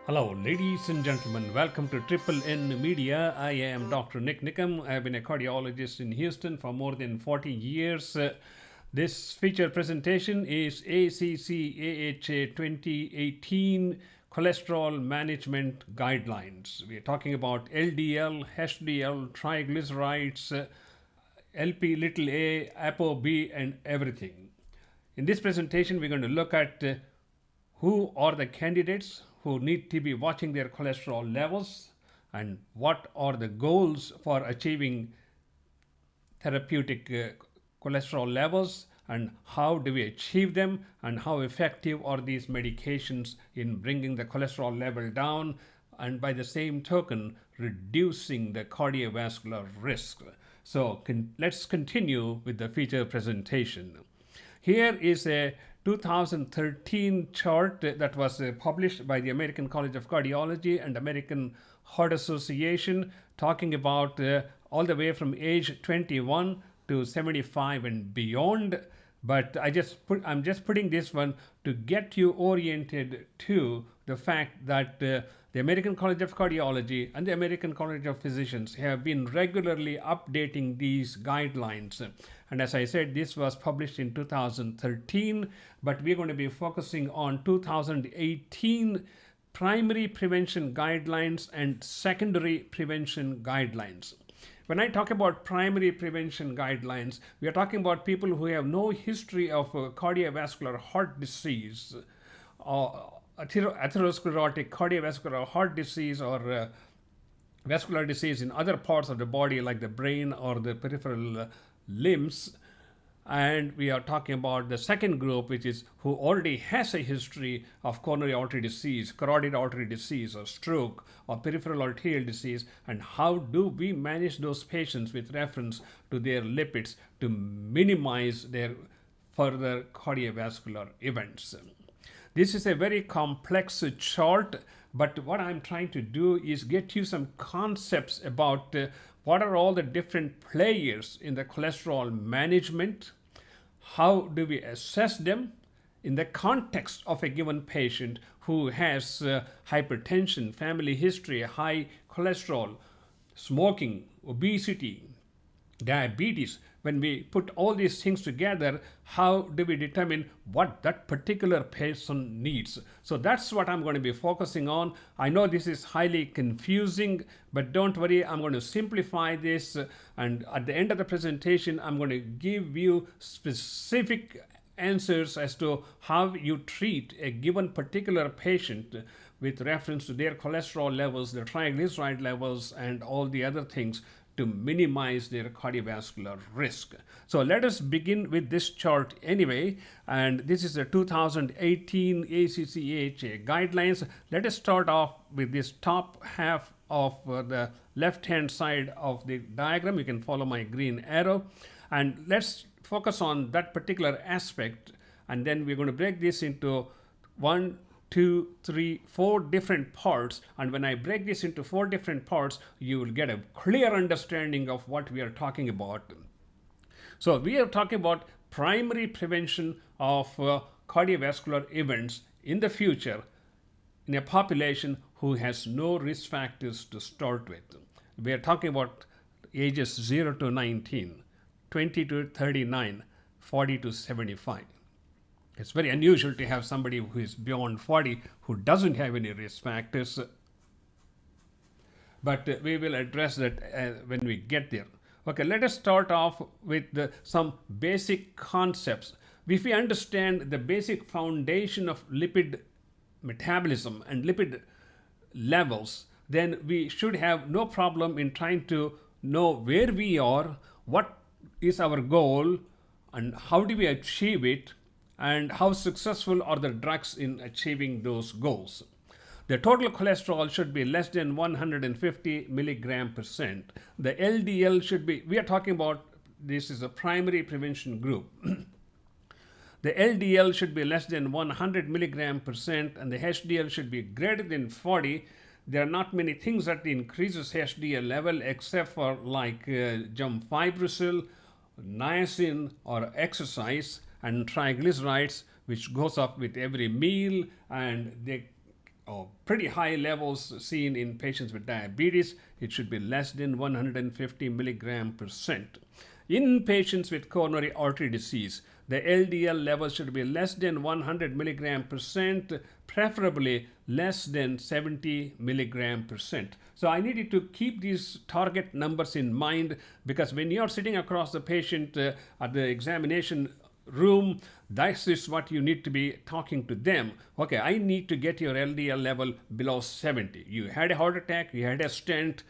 Hello, ladies and gentlemen. Welcome to Triple N Media. I am Dr. Nik Nikam. I have been a cardiologist in Houston for more than 40 years. This feature presentation is ACC AHA 2018 Cholesterol Management Guidelines. We are talking about LDL, HDL, triglycerides, LP little a, apoB, and everything. In this presentation, we're going to look at who are the candidates who need to be watching their cholesterol levels and what are the goals for achieving therapeutic cholesterol levels and how do we achieve them and how effective are these medications in bringing the cholesterol level down and by the same token reducing the cardiovascular risk. So let's continue with the feature presentation. Here is a 2013 chart that was published by the American College of Cardiology and American Heart Association talking about all the way from age 21 to 75 and beyond. But I'm just putting this one to get you oriented to the fact that the American College of Cardiology and the American College of Physicians have been regularly updating these guidelines. And as I said, this was published in 2013, but we're going to be focusing on 2018 primary prevention guidelines and secondary prevention guidelines. When I talk about primary prevention guidelines, we are talking about people who have no history of cardiovascular heart disease, atherosclerotic cardiovascular heart disease, or vascular disease in other parts of the body like the brain or the peripheral limbs. And we are talking about the second group, which is who already has a history of coronary artery disease, carotid artery disease, or stroke, or peripheral arterial disease, and how do we manage those patients with reference to their lipids to minimize their further cardiovascular events. This is a very complex chart, but what I'm trying to do is get you some concepts about what are all the different players in the cholesterol management, how do we assess them in the context of a given patient who has hypertension, family history, high cholesterol, smoking, obesity, diabetes. When we put all these things together, how do we determine what that particular person needs? So that's what I'm going to be focusing on. I know this is highly confusing, but don't worry, I'm going to simplify this. And at the end of the presentation, I'm going to give you specific answers as to how you treat a given particular patient with reference to their cholesterol levels, their triglyceride levels, and all the other things to minimize their cardiovascular risk. So let us begin with this chart anyway, and this is the 2018 ACC guidelines. Let us start off with this top half of the left-hand side of the diagram. You can follow my green arrow, and let's focus on that particular aspect, and then we're going to break this into 1, 2, 3, 4 different parts. And when I break this into 4 different parts, you will get a clear understanding of what we are talking about. So we are talking about primary prevention of cardiovascular events in the future in a population who has no risk factors to start with. We are talking about ages 0 to 19, 20 to 39, 40 to 75. It's very unusual to have somebody who is beyond 40 who doesn't have any risk factors, but we will address that when we get there. Okay, let us start off with some basic concepts. If we understand the basic foundation of lipid metabolism and lipid levels, then we should have no problem in trying to know where we are, what is our goal, and how do we achieve it, and how successful are the drugs in achieving those goals. The total cholesterol should be less than 150 milligram percent. The LDL should be, we are talking about, this is a primary prevention group. The LDL should be less than 100 milligram percent, and the HDL should be greater than 40. There are not many things that increases HDL level except for like gemfibrocil, niacin, or exercise, and triglycerides, which goes up with every meal, and they pretty high levels seen in patients with diabetes. It should be less than 150 milligram percent. In patients with coronary artery disease, the LDL level should be less than 100 milligram percent, preferably less than 70 milligram percent. So I needed to keep these target numbers in mind, because when you're sitting across the patient at the examination room, this is what you need to be talking to them. Okay, I need to get your LDL level below 70. You had a heart attack, you had a stent,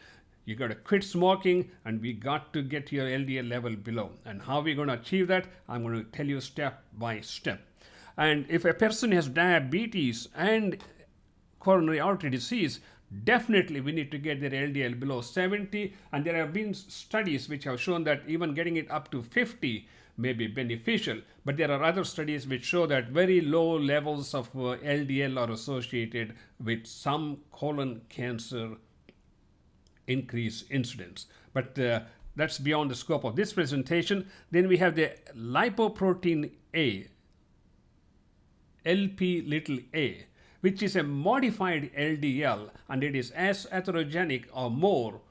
you got to quit smoking, and we got to get your LDL level below. And how we're going to achieve that, I'm going to tell you step by step. And if a person has diabetes and coronary artery disease, definitely we need to get their LDL below 70. And there have been studies which have shown that even getting it up to 50 may be beneficial. But there are other studies which show that very low levels of LDL are associated with some colon cancer increase incidence. But that's beyond the scope of this presentation. Then we have the lipoprotein A, Lp(a), which is a modified LDL, and it is as atherogenic or more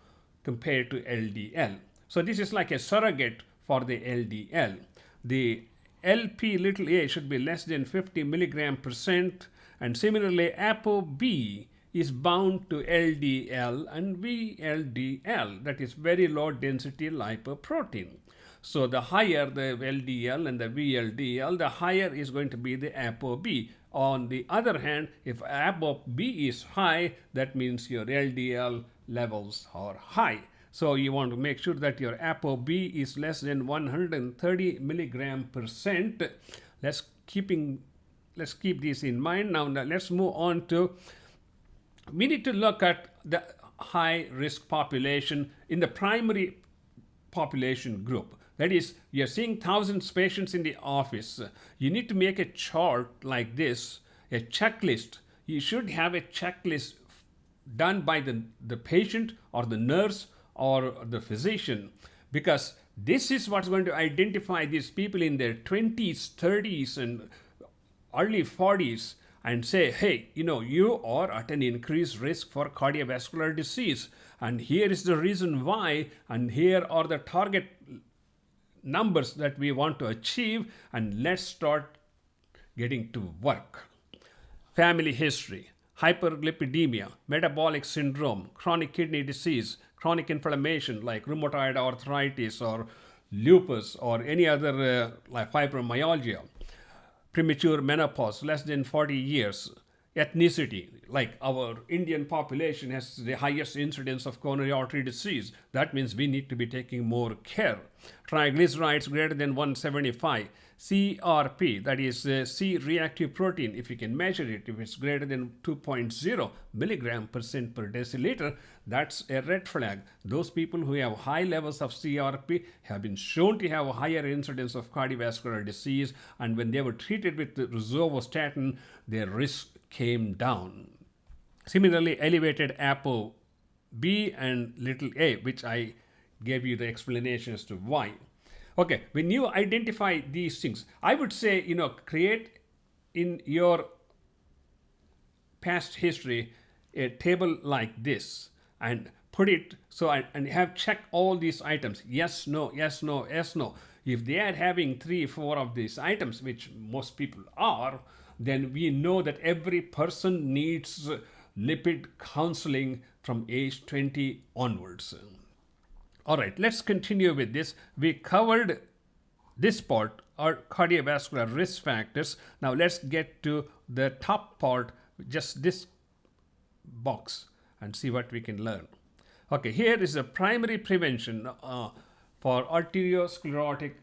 compared to LDL. So this is like a surrogate for the LDL. The Lp(a) should be less than 50 milligram percent, and similarly apoB is bound to LDL and VLDL, that is very low density lipoprotein. So the higher the LDL and the VLDL, the higher is going to be the apoB. On the other hand, if apoB is high, that means your LDL levels are high. So you want to make sure that your apoB is less than 130 milligram percent. Let's keep this in mind. Now let's move on to, we need to look at the high risk population in the primary population group. That is, you're seeing thousands of patients in the office. You need to make a chart like this, a checklist. You should have a checklist done by the patient or the nurse or the physician, because this is what's going to identify these people in their 20s, 30s, and early 40s and say, hey, you are at an increased risk for cardiovascular disease, and here is the reason why, and here are the target numbers that we want to achieve, and let's start getting to work. Family history, hyperlipidemia, metabolic syndrome, chronic kidney disease, chronic inflammation like rheumatoid arthritis or lupus or any other like fibromyalgia, premature menopause, less than 40 years, ethnicity, like our Indian population has the highest incidence of coronary artery disease. That means we need to be taking more care. Triglycerides greater than 175. CRP, that is C-reactive protein, if you can measure it, if it's greater than 2.0 milligram percent per deciliter, that's a red flag. Those people who have high levels of CRP have been shown to have a higher incidence of cardiovascular disease, and when they were treated with the rosuvastatin, their risk came down. Similarly, elevated apoB and a, which I gave you the explanation as to why. Okay, when you identify these things, I would say, create in your past history a table like this and put it so and have checked all these items. Yes, no, yes, no, yes, no. If they are having 3-4 of these items, which most people are, then we know that every person needs lipid counseling from age 20 onwards. All right, let's continue with this. We covered this part, our cardiovascular risk factors. Now let's get to the top part, just this box, and see what we can learn. Okay, here is a primary prevention for arteriosclerotic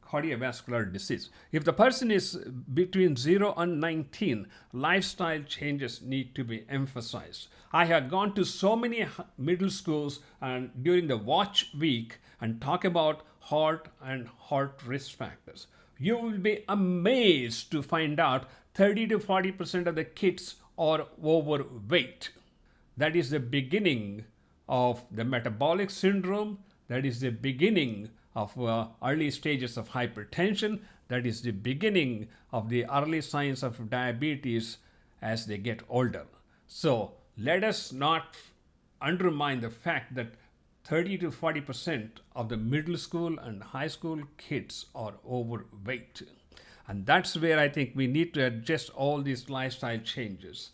cardiovascular disease. If the person is between 0 and 19, lifestyle changes need to be emphasized. I have gone to so many middle schools and during the watch week and talk about heart and heart risk factors. You will be amazed to find out 30 to 40% of the kids are overweight. That is the beginning of the metabolic syndrome. That is the beginning of early stages of hypertension. That is the beginning of the early signs of diabetes as they get older. So let us not undermine the fact that 30 to 40% of the middle school and high school kids are overweight. And that's where I think we need to adjust all these lifestyle changes.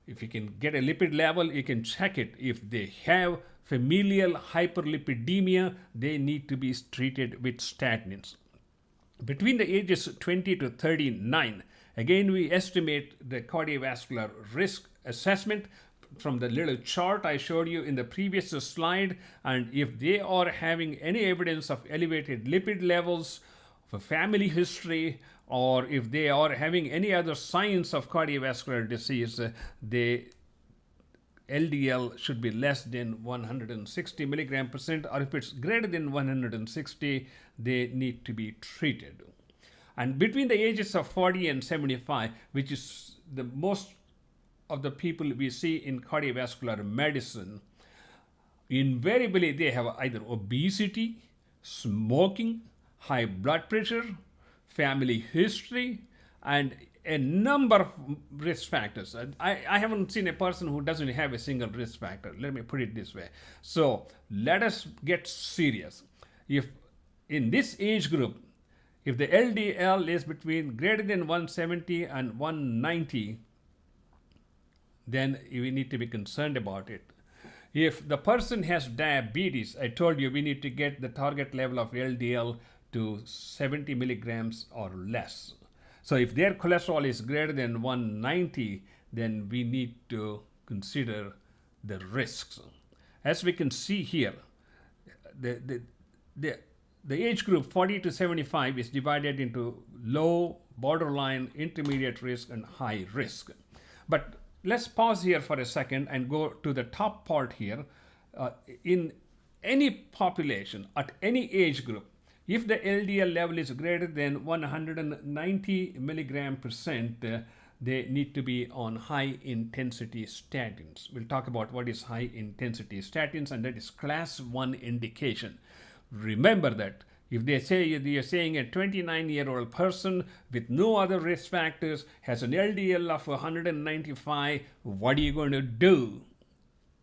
If you can get a lipid level, you can check it. If they have familial hyperlipidemia, they need to be treated with statins. Between the ages 20 to 39, again, we estimate the cardiovascular risk assessment from the little chart I showed you in the previous slide. And if they are having any evidence of elevated lipid levels, of a family history, or if they are having any other signs of cardiovascular disease, the LDL should be less than 160 milligram percent, or if it's greater than 160, they need to be treated. And between the ages of 40 and 75, which is the most of the people we see in cardiovascular medicine, invariably they have either obesity, smoking, high blood pressure, family history, and a number of risk factors. I haven't seen a person who doesn't have a single risk factor. Let me put it this way. So let us get serious. If in this age group, if the LDL is between greater than 170 and 190, then we need to be concerned about it. If the person has diabetes, I told you we need to get the target level of LDL to 70 milligrams or less. So if their cholesterol is greater than 190, then we need to consider the risks. As we can see here, the age group 40 to 75 is divided into low, borderline, intermediate risk, and high risk. But let's pause here for a second and go to the top part here. In any population, at any age group, if the LDL level is greater than 190 milligram percent, they need to be on high intensity statins. We'll talk about what is high intensity statins, and that is class 1 indication. Remember that if they say you're saying a 29-year-old person with no other risk factors has an LDL of 195, what are you going to do?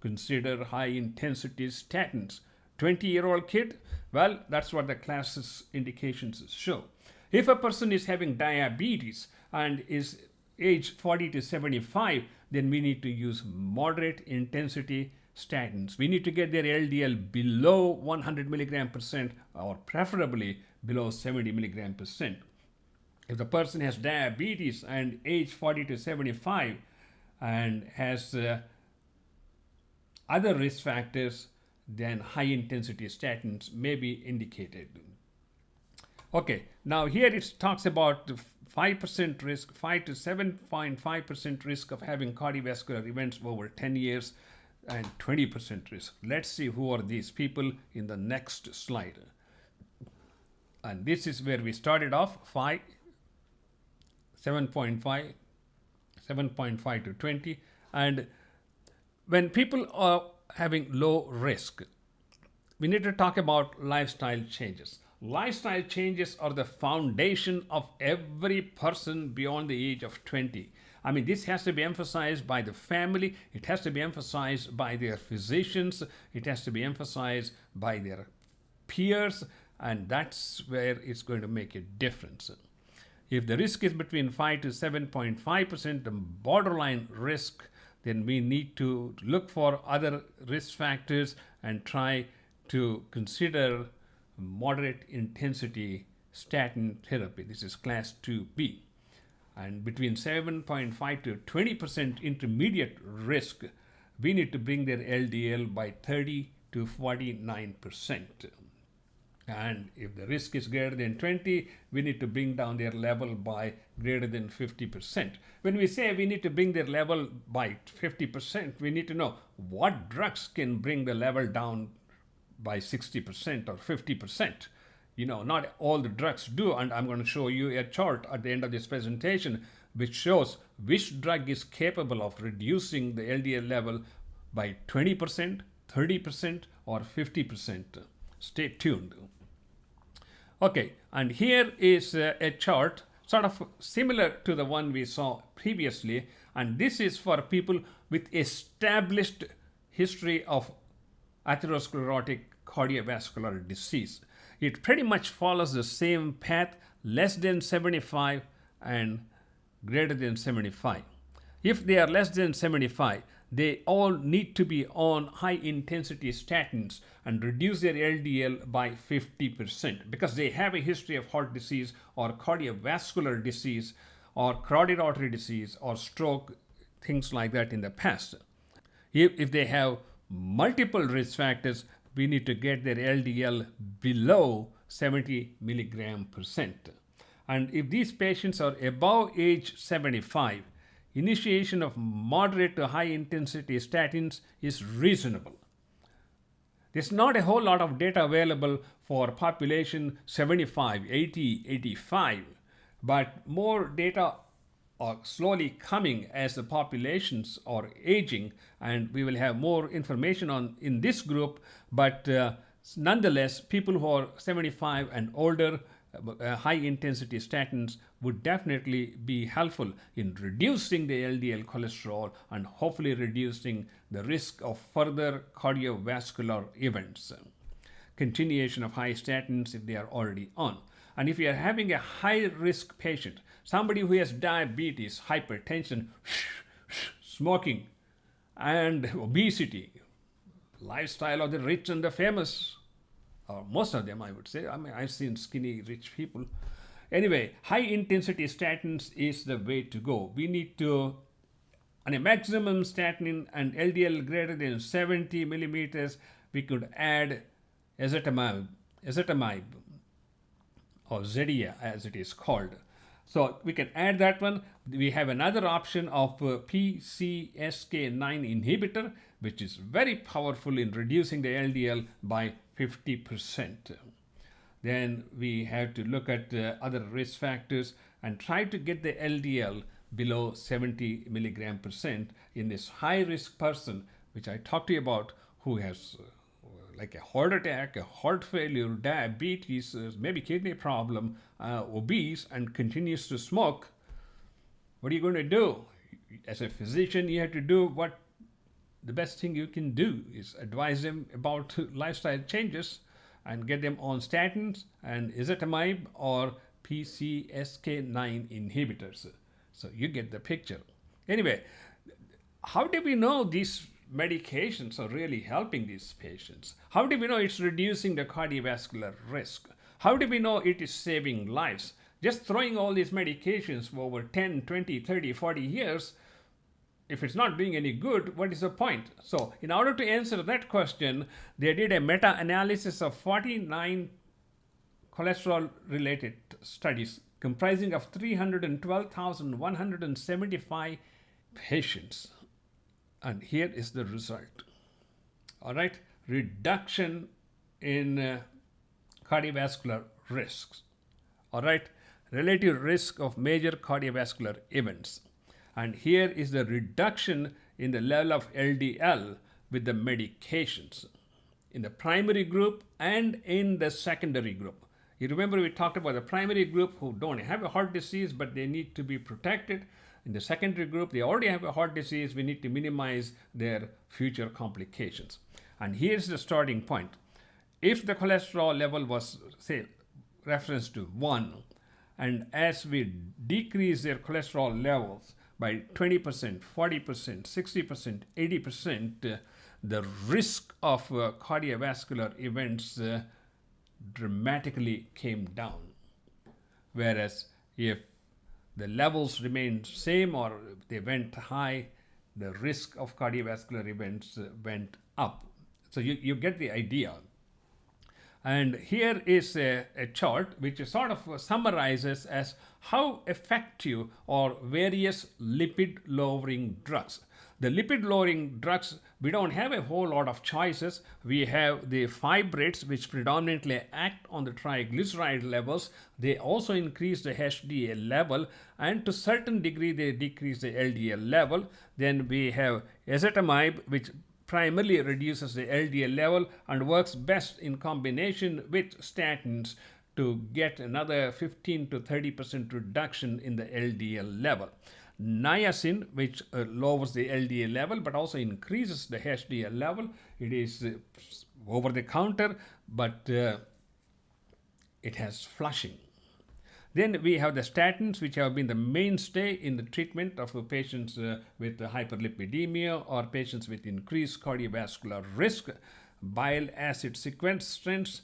Consider high intensity statins. 20-year-old kid, well, that's what the classes indications show. If a person is having diabetes and is age 40 to 75, then we need to use moderate intensity statins. We need to get their LDL below 100 milligram percent, or preferably below 70 milligram percent. If the person has diabetes and age 40 to 75 and has other risk factors, then high intensity statins may be indicated. Okay, now here it talks about the 5% risk, 5 to 7.5% risk of having cardiovascular events over 10 years and 20% risk. Let's see who are these people in the next slide. And this is where we started off, 5, 7.5, 7.5 to 20. And when people are having low risk, we need to talk about lifestyle changes. Lifestyle changes are the foundation of every person beyond the age of 20. I mean, this has to be emphasized by the family, it has to be emphasized by their physicians, it has to be emphasized by their peers, and that's where it's going to make a difference. If the risk is between 5 to 7.5%, the borderline risk, then we need to look for other risk factors and try to consider moderate intensity statin therapy. This is class 2B. And between 7.5 to 20% intermediate risk, we need to bring their LDL by 30 to 49%. And if the risk is greater than 20, we need to bring down their level by greater than 50%. When we say we need to bring their level by 50%, we need to know what drugs can bring the level down by 60% or 50%. You know, not all the drugs do, and I'm going to show you a chart at the end of this presentation which shows which drug is capable of reducing the LDL level by 20%, 30%, or 50%. Stay tuned. Okay, and here is a chart sort of similar to the one we saw previously, And this is for people with established history of atherosclerotic cardiovascular disease. It pretty much follows the same path, less than 75 and greater than 75. If they are less than 75, they all need to be on high intensity statins and reduce their LDL by 50% because they have a history of heart disease or cardiovascular disease or carotid artery disease or stroke, things like that in the past. If they have multiple risk factors, we need to get their LDL below 70 milligram percent. And if these patients are above age 75, initiation of moderate to high intensity statins is reasonable. There's not a whole lot of data available for population 75, 80, 85, but more data are slowly coming as the populations are aging, and we will have more information on in this group. But nonetheless, people who are 75 and older, high intensity statins would definitely be helpful in reducing the LDL cholesterol and hopefully reducing the risk of further cardiovascular events. Continuation of high statins if they are already on. And if you are having a high risk patient, somebody who has diabetes, hypertension, smoking, and obesity, lifestyle of the rich and the famous, or most of them, I would say. I mean, I've seen skinny, rich people. Anyway, high intensity statins is the way to go. We need to, on a maximum statin and LDL greater than 70 millimeters, we could add ezetimibe or Zedia as it is called. So we can add that one. We have another option of PCSK9 inhibitor, which is very powerful in reducing the LDL by 50%. Then we have to look at other risk factors and try to get the LDL below 70 milligram percent in this high risk person, which I talked to you about, who has like a heart attack, a heart failure, diabetes, maybe kidney problem, obese, and continues to smoke. What are you going to do? As a physician, you have to do what the best thing you can do is advise them about lifestyle changes and get them on statins and ezetimibe or PCSK9 inhibitors. So you get the picture. Anyway, how do we know these medications are really helping these patients? How do we know it's reducing the cardiovascular risk? How do we know it is saving lives? Just throwing all these medications for over 10, 20, 30, 40 years, if it's not doing any good, what is the point? So in order to answer that question, they did a meta-analysis of 49 cholesterol-related studies comprising of 312,175 patients. And here is the result. All right, reduction in cardiovascular risks. All right, relative risk of major cardiovascular events. And here is the reduction in the level of LDL with the medications in the primary group and in the secondary group. You remember we talked about the primary group who don't have a heart disease, but they need to be protected. In the secondary group, they already have a heart disease. We need to minimize their future complications. And here's the starting point. If the cholesterol level was, say, referenced to 1, and as we decrease their cholesterol levels by 20%, 40%, 60%, 80%, the risk of cardiovascular events dramatically came down. Whereas if the levels remained same or they went high, the risk of cardiovascular events went up. So you get the idea. And here is a chart which sort of summarizes as how effective are various lipid-lowering drugs. The lipid-lowering drugs, we don't have a whole lot of choices. We have the fibrates, which predominantly act on the triglyceride levels. They also increase the HDL level, and to a certain degree, they decrease the LDL level. Then we have ezetimibe, which primarily reduces the LDL level and works best in combination with statins to get another 15 to 30% reduction in the LDL level. niacin, which lowers the LDL level but also increases the HDL level. It is over the counter, but it has flushing. Then we have the statins, which have been the mainstay in the treatment of patients with hyperlipidemia or patients with increased cardiovascular risk. Bile acid sequestrants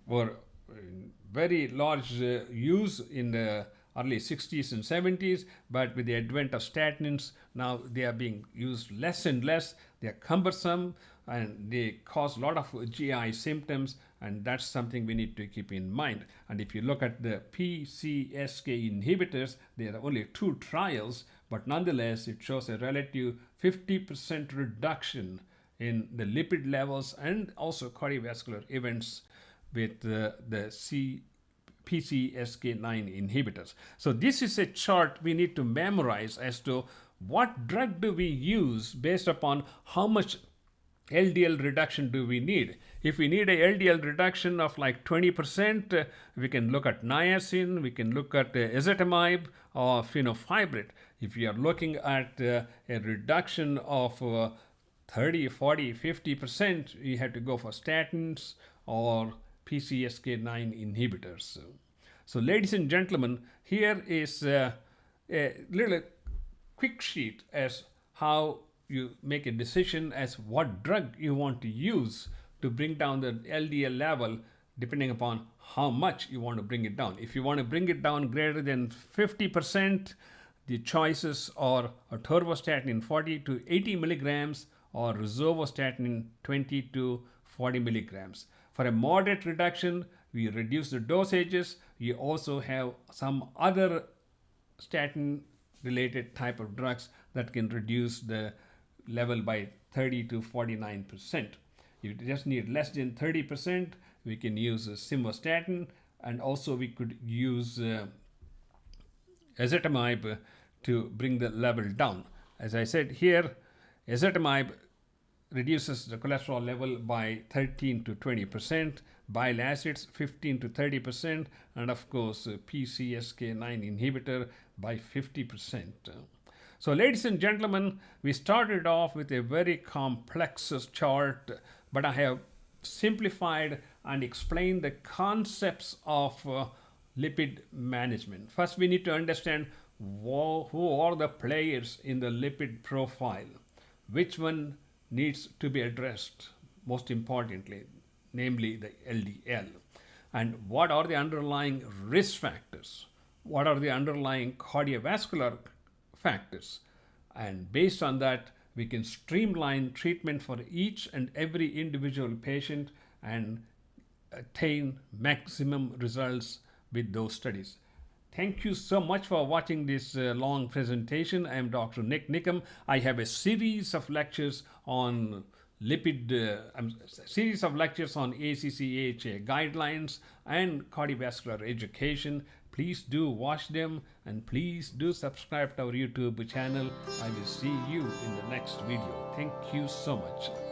were in very large use in the early 60s and 70s, but with the advent of statins, now they are being used less and less. They are cumbersome and they cause a lot of GI symptoms, and that's something we need to keep in mind. And if you look at the PCSK inhibitors, there are only 2 trials, but nonetheless it shows a relative 50% reduction in the lipid levels and also cardiovascular events with the PCSK9 inhibitors. So this is a chart we need to memorize as to what drug do we use based upon how much LDL reduction do we need. If we need a LDL reduction of like 20%, we can look at niacin, we can look at ezetimibe or fenofibrate. If you are looking at a reduction of 30, 40, 50%, you have to go for statins or PCSK9 inhibitors. So ladies and gentlemen, here is a little quick sheet as how you make a decision as what drug you want to use to bring down the LDL level depending upon how much you want to bring it down. If you want to bring it down greater than 50%, the choices are atorvastatin 40 to 80 milligrams or rosuvastatin 20 to 40 milligrams. For a moderate reduction, we reduce the dosages. We also have some other statin-related type of drugs that can reduce the level by 30 to 49%. If you just need less than 30%, we can use simvastatin, and also we could use ezetimibe to bring the level down. As I said here, ezetimibe reduces the cholesterol level by 13 to 20%, bile acids 15 to 30%, and of course PCSK9 inhibitor by 50%. So ladies and gentlemen, we started off with a very complex chart, but I have simplified and explained the concepts of lipid management. First, we need to understand who are the players in the lipid profile, which one needs to be addressed most importantly, namely the LDL, and what are the underlying risk factors, what are the underlying cardiovascular factors, and based on that we can streamline treatment for each and every individual patient and attain maximum results with those studies. Thank you so much for watching this long presentation. I am Dr. Nik Nikam. I have a series of lectures on series of lectures on ACC AHA guidelines and cardiovascular education. Please do watch them and please do subscribe to our YouTube channel. I will see you in the next video. Thank you so much.